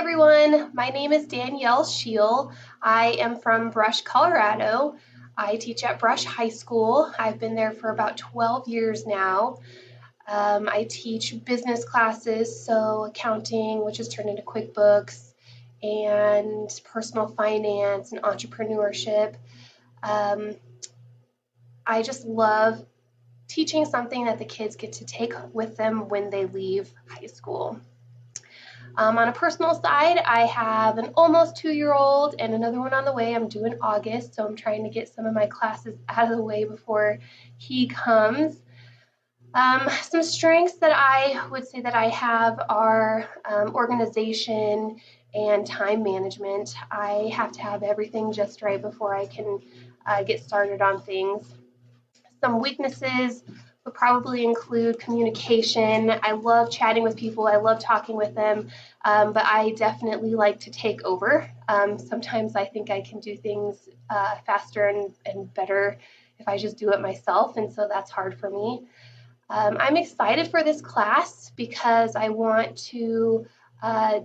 everyone, my name is Danielle Schiel. I am from Brush, Colorado. I teach at Brush High School. I've been there for about 12 years now. I teach business classes, so accounting, which is turned into QuickBooks, and personal finance and entrepreneurship. Um, I just love teaching something that the kids get to take with them when they leave high school. On a personal side, I have an almost 2-year-old and another one on the way. I'm due in August, so I'm trying to get some of my classes out of the way before he comes. Some strengths that I would say that I have are organization and time management. I have to have everything just right before I can get started on things. Some weaknesses would probably include communication. I love chatting with people. I love talking with them, but I definitely like to take over. Sometimes I think I can do things faster and better if I just do it myself, and so that's hard for me. I'm excited for this class because I want to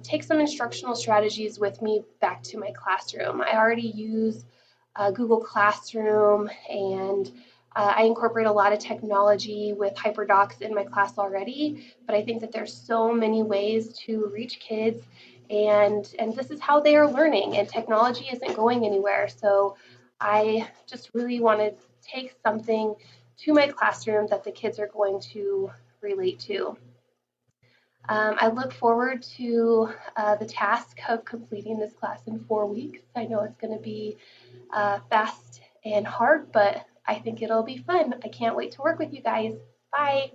take some instructional strategies with me back to my classroom. I already use Google Classroom, and I incorporate a lot of technology with HyperDocs in my class already, but I think that there's so many ways to reach kids, and this is how they are learning, and technology isn't going anywhere. So I just really want to take something to my classroom that the kids are going to relate to. I look forward to the task of completing this class in 4 weeks. I know it's going to be fast and hard, but I think it'll be fun. I can't wait to work with you guys. Bye.